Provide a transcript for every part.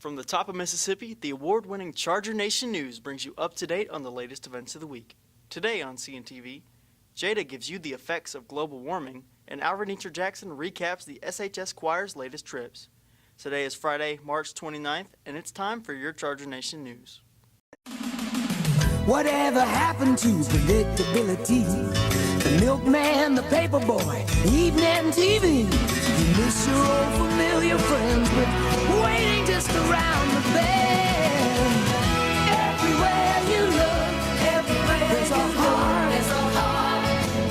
From the top of Mississippi, the award-winning Charger Nation News brings you up to date on the latest events of the week. Today on CNTV, Jada gives you the effects of global warming, and Alvernitra Jackson recaps the SHS Choir's latest trips. Today is Friday, March 29th, and it's time for your Charger Nation News. Whatever happened to predictability? The milkman, the paperboy, evening TV. You miss your old familiar friends, but waiting just around the bend. Everywhere you look, there's a heart,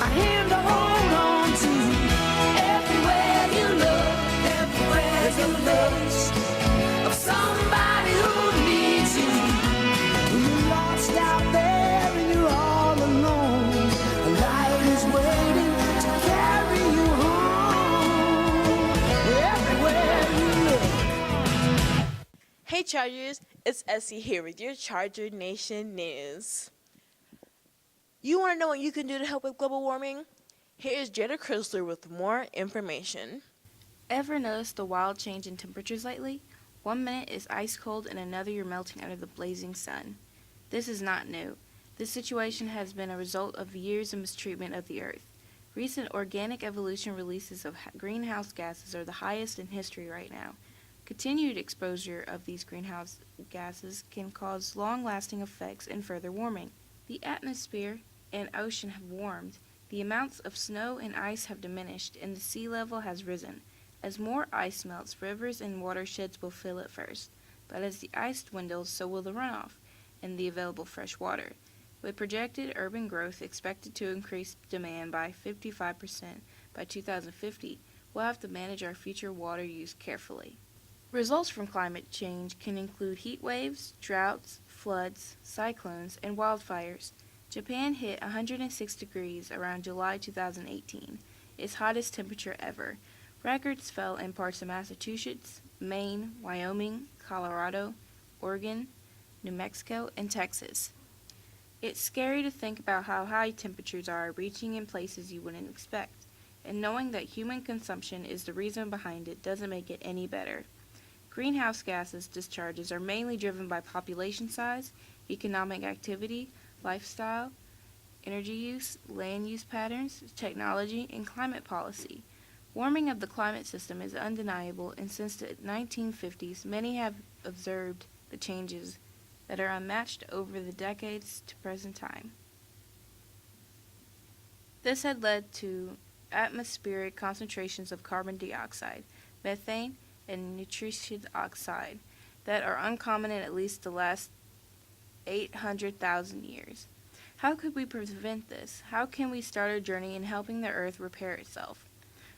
a hand to hold on to. Everywhere you look, there's a face of somebody who needs you. When you're lost out there and you're all alone, a light is waiting to carry you home. Everywhere you look. Hey Chargers, it's Essie here with your Charger Nation News. You want to know what you can do to help with global warming? Here's Jada Chrysler with more information. Ever noticed the wild change in temperatures lately? 1 minute is ice cold and another you're melting under the blazing sun. This is not new. This situation has been a result of years of mistreatment of the earth. Recent organic evolution releases of greenhouse gases are the highest in history right now. Continued exposure of these greenhouse gases can cause long-lasting effects and further warming. The atmosphere and ocean have warmed. The amounts of snow and ice have diminished, and the sea level has risen. As more ice melts, rivers and watersheds will fill at first, but as the ice dwindles, so will the runoff and the available fresh water. With projected urban growth expected to increase demand by 55% by 2050, we'll have to manage our future water use carefully. Results from climate change can include heat waves, droughts, floods, cyclones, and wildfires. Japan hit 106 degrees around July 2018, its hottest temperature ever. Records fell in parts of Massachusetts, Maine, Wyoming, Colorado, Oregon, New Mexico, and Texas. It's scary to think about how high temperatures are reaching in places you wouldn't expect, and knowing that human consumption is the reason behind it doesn't make it any better. Greenhouse gases discharges are mainly driven by population size, economic activity, lifestyle, energy use, land use patterns, technology, and climate policy. Warming of the climate system is undeniable, and since the 1950s, many have observed the changes that are unmatched over the decades to present time. This had led to atmospheric concentrations of carbon dioxide, methane, and nitrous oxide that are uncommon in at least the last 800,000 years. How could we prevent this? How can we start our journey in helping the Earth repair itself?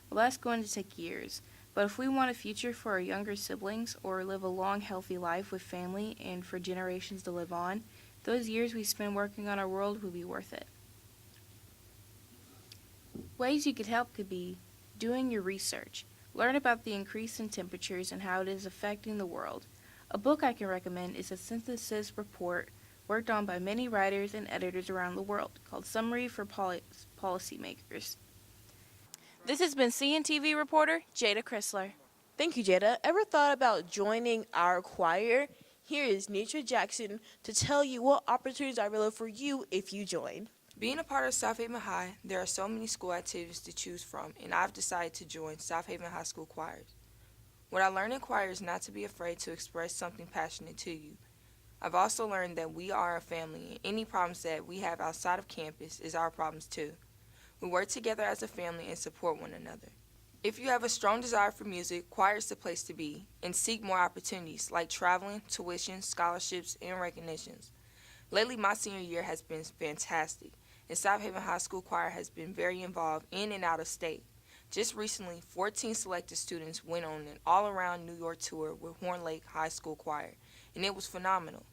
Well, that's going to take years, but if we want a future for our younger siblings or live a long, healthy life with family and for generations to live on, those years we spend working on our world will be worth it. Ways you could help could be doing your research. Learn about the increase in temperatures and how it is affecting the world. A book I can recommend is a synthesis report worked on by many writers and editors around the world called Summary for Policymakers. This has been CNTV reporter Jada Chrysler. Thank you, Jada. Ever thought about joining our choir? Here is Nitra Jackson to tell you what opportunities are available for you if you join. Being a part of South Haven High, there are so many school activities to choose from, and I've decided to join South Haven High School choirs. What I learned in choir is not to be afraid to express something passionate to you. I've also learned that we are a family, and any problems that we have outside of campus is our problems too. We work together as a family and support one another. If you have a strong desire for music, choir is the place to be, and seek more opportunities like traveling, tuition, scholarships, and recognitions. Lately, my senior year has been fantastic, and South Haven High School Choir has been very involved in and out of state. Just recently, 14 selected students went on an all-around New York tour with Horn Lake High School Choir, and it was phenomenal.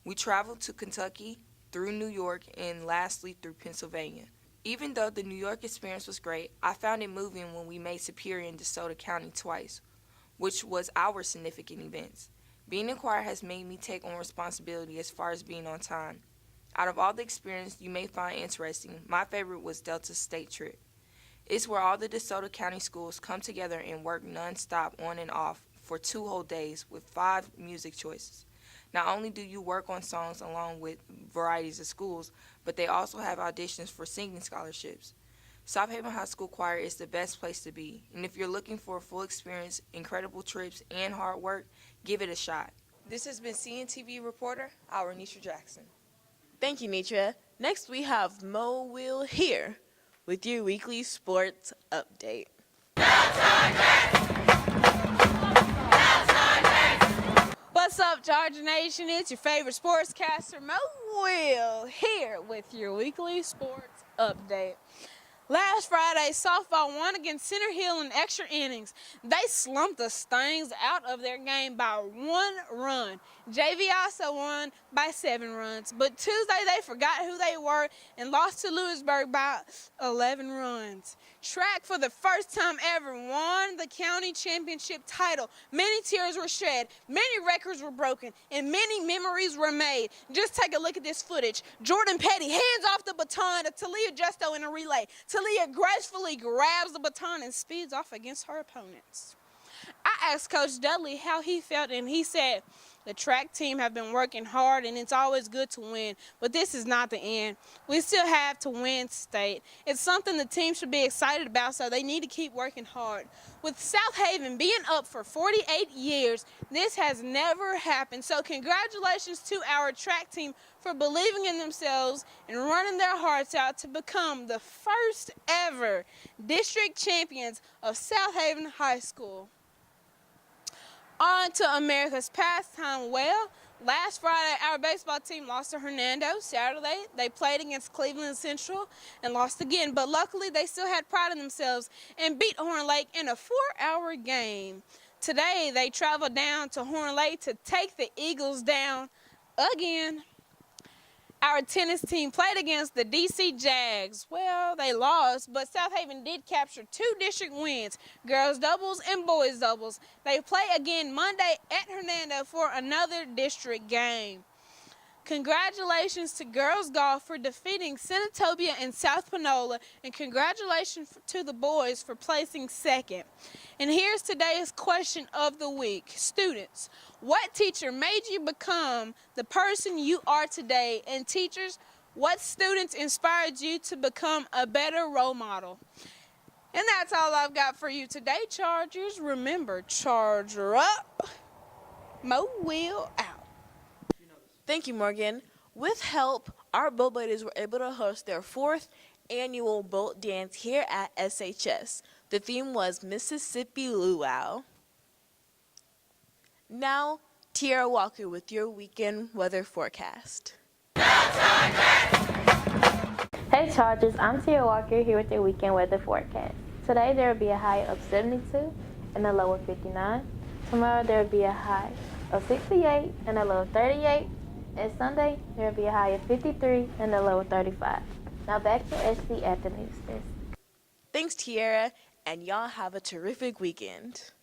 We traveled to Kentucky, through New York, and lastly through Pennsylvania. Even though the New York experience was great, I found it moving when we made Superior and DeSoto County twice, which was our significant events. Being in choir has made me take on responsibility as far as being on time. Out of all the experience you may find interesting, my favorite was Delta's state trip. It's where all the DeSoto County schools come together and work non-stop on and off for 2 whole days with 5 music choices. Not only do you work on songs along with varieties of schools, but they also have auditions for singing scholarships. South Haven High School Choir is the best place to be, and if you're looking for a full experience, incredible trips, and hard work, give it a shot. This has been CNTV reporter, our Nisha Jackson. Thank you, Nitra. Next, we have Mo Will here with your weekly sports update. What's up, Charger Nation? It's your favorite sportscaster, Mo Will, here with your weekly sports update. Last Friday, softball won against Center Hill in extra innings. They slumped the Stings out of their game by 1 run. JV also won by 7 runs. But Tuesday, they forgot who they were and lost to Lewisburg by 11 runs. Track, for the first time ever, won the county championship title. Many tears were shed, many records were broken, and many memories were made. Just take a look at this footage. Jordan Petty hands off the baton to Talia Justo in a relay. Talia gracefully grabs the baton and speeds off against her opponents. I asked Coach Dudley how he felt, and he said, "The track team have been working hard, and it's always good to win, but this is not the end. We still have to win state. It's something the team should be excited about, so they need to keep working hard. With South Haven being up for 48 years, this has never happened, so congratulations to our track team for believing in themselves and running their hearts out to become the first ever district champions of South Haven High School." On to America's pastime. Well, last Friday, our baseball team lost to Hernando. Saturday, they played against Cleveland Central and lost again. But luckily, they still had pride in themselves and beat Horn Lake in a 4-hour game. Today, they traveled down to Horn Lake to take the Eagles down again. Our tennis team played against the DC Jags. Well, they lost, but South Haven did capture 2 district wins, girls doubles and boys doubles. They play again Monday at Hernando for another district game. Congratulations to girls golf for defeating Senatobia and South Panola, and congratulations to the boys for placing second. And here's today's question of the week. Students, what teacher made you become the person you are today? And teachers, what students inspired you to become a better role model? And that's all I've got for you today, Chargers. Remember, Charger up, Mo Will out. Thank you, Morgan. With help, our boat ladies were able to host their 4th annual boat dance here at SHS. The theme was Mississippi Luau. Now, Tiara Walker with your weekend weather forecast. Hey Chargers, I'm Tia Walker here with your weekend weather forecast. Today there will be a high of 72 and a low of 59. Tomorrow there will be a high of 68 and a low of 38. And Sunday there will be a high of 53 and a low of 35. Now back to SC at the news desk. Thanks, Tiara, and y'all have a terrific weekend.